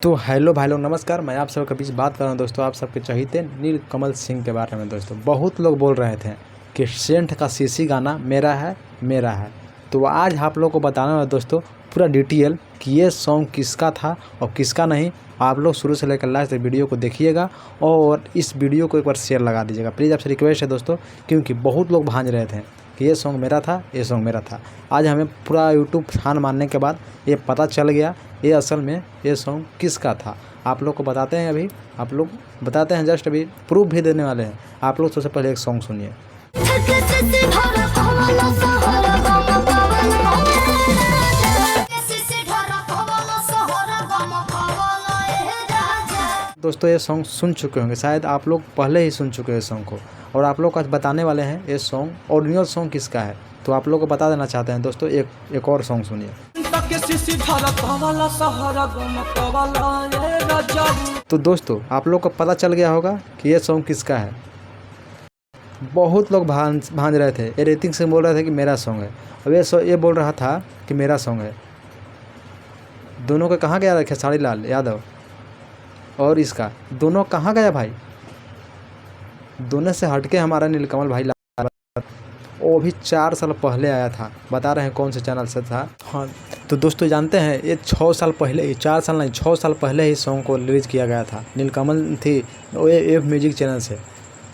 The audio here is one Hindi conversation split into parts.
तो हेलो भाई लोग, नमस्कार। मैं आप सबके बीच बात कर रहा हूँ दोस्तों, आप सबके चहीते नीलकमल सिंह के बारे में। दोस्तों बहुत लोग बोल रहे थे कि सेंट का सीसी गाना मेरा है। तो आज आप लोग को बताना है दोस्तों पूरा डिटेल कि ये सॉन्ग किसका था और किसका नहीं। आप लोग शुरू से लेकर लास्ट तक वीडियो को देखिएगा और इस वीडियो को एक बार शेयर लगा दीजिएगा प्लीज़, आपसे रिक्वेस्ट है दोस्तों, क्योंकि बहुत लोग भांज रहे थे कि ये सॉन्ग मेरा था, ये सॉन्ग मेरा था। आज हमें पूरा यूट्यूब फैन मानने के बाद ये पता चल गया ये असल में ये सॉन्ग किसका था। आप लोग को बताते हैं, अभी आप लोग बताते हैं, जस्ट अभी प्रूफ भी देने वाले हैं। आप लोग सबसे पहले एक सॉन्ग सुनिए। दोस्तों ये सॉन्ग सुन चुके होंगे, शायद आप लोग पहले ही सुन चुके हैं सॉन्ग को, और आप लोग आज बताने वाले हैं ये सॉन्ग ओरिजिनल सॉन्ग किसका है। तो आप लोग को बता देना चाहते हैं दोस्तों, एक और सॉन्ग सुनिए। तो दोस्तों आप लोग को पता चल गया होगा कि ये सॉन्ग किसका है। बहुत लोग भांज रहे थे, ये रेटिंग से बोल रहे थे कि मेरा सॉन्ग है, अब ये बोल रहा था कि मेरा सॉन्ग है। दोनों का कहाँ गया खेसारी लाल यादव और इसका, दोनों कहाँ गया भाई। दोनों से हटके हमारा नीलकमल भाई वो भी 4 साल पहले आया था, बता रहे हैं कौन से चैनल से था। हाँ तो दोस्तों जानते हैं ये 6 साल पहले, 4 साल नहीं 6 साल पहले ही सॉन्ग को रिलीज़ किया गया था। नीलकमल थी एफ म्यूजिक चैनल से,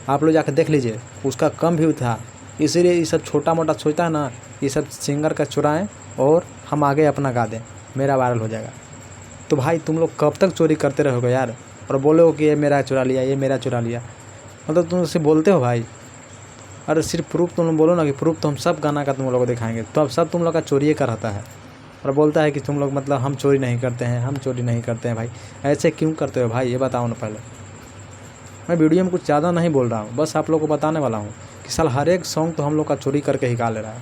आप लोग जाकर देख लीजिए, उसका कम व्यू था। इसीलिए ये सब छोटा मोटा सोचता है ना, ये सब सिंगर का चुराएं और हम आगे अपना गा दें, मेरा वायरल हो जाएगा। तो भाई तुम लोग कब तक चोरी करते रहोगे यार, और बोलो कि ये मेरा चुरा लिया, ये मेरा चुरा लिया, मतलब तुम उससे बोलते हो भाई। अरे सिर्फ प्रूफ तुम लोग बोलो ना कि प्रूफ तो हम सब गाना का तुम लोग को दिखाएंगे, तो अब सब तुम लोग का चोरी का रहता है और बोलता है कि तुम लोग मतलब हम चोरी नहीं करते हैं, हम चोरी नहीं करते हैं। भाई ऐसे क्यों करते हो भाई, ये बताओ ना पहले। मैं वीडियो में कुछ ज़्यादा नहीं बोल रहा हूँ, बस आप लोग को बताने वाला हूँ कि साल हर एक सॉन्ग तो हम लोग का चोरी करके ही गा ले रहा है।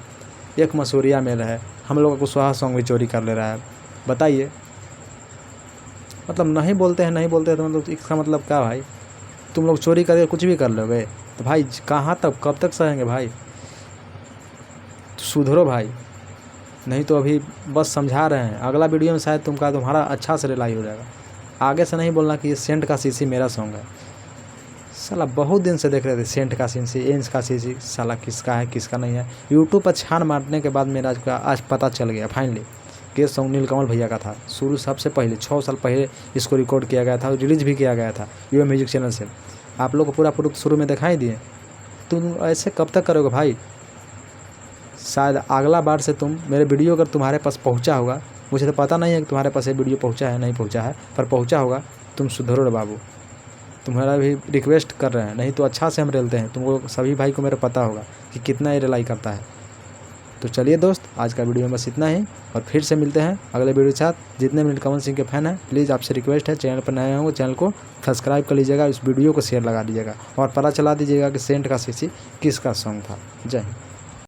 एक मसूरिया मेल है, हम लोग का कुशवाहा सॉन्ग भी चोरी कर ले रहा है। बताइए, मतलब नहीं बोलते हैं तो मतलब इसका मतलब क्या भाई, तुम लोग चोरी करके कुछ भी कर लोगे तो भाई कहाँ तक, कब तक सहेंगे भाई। सुधरो भाई, नहीं तो अभी बस समझा रहे हैं, अगला वीडियो में शायद तुम्हारा अच्छा से रिलाई हो जाएगा। आगे से नहीं बोलना कि ये सेंट का सीसी मेरा सॉन्ग है। साला बहुत दिन से देख रहे थे सेंट का सीसी, एंस का सीसी, साला किसका है किसका नहीं है। यूट्यूब पर छान मारने के बाद मेरा आज पता चल गया फाइनली कि ये सॉन्ग नीलकमल भैया का था। शुरू सबसे पहले 6 साल पहले इसको रिकॉर्ड किया गया था और रिलीज़ भी किया गया था यूट्यूब म्यूजिक चैनल से। आप लोग को पूरा प्रूफ शुरू में दिखाई दिए। तुम ऐसे कब तक करोगे भाई। शायद अगला बार से तुम मेरे वीडियो अगर तुम्हारे पास पहुंचा होगा, मुझे तो पता नहीं है कि तुम्हारे पास ये वीडियो पहुंचा है नहीं पहुंचा है, पर पहुंचा होगा, तुम सुधरो रे बाबू। तुम्हारा भी रिक्वेस्ट कर रहे हैं, नहीं तो अच्छा से हम रेलते हैं। तुमको सभी भाई को मेरा पता होगा कि कितना ये रिलाई करता है। तो चलिए दोस्त, आज का वीडियो में बस इतना ही, और फिर से मिलते हैं अगले वीडियो के साथ। जितने भी नीलकमल सिंह के फैन हैं प्लीज़ आपसे रिक्वेस्ट है, चैनल पर नए होंगे चैनल को सब्सक्राइब कर लीजिएगा, इस वीडियो को शेयर लगा दीजिएगा और पता चला दीजिएगा कि सेंट का सीसी किसका सॉन्ग था। जय हिंद।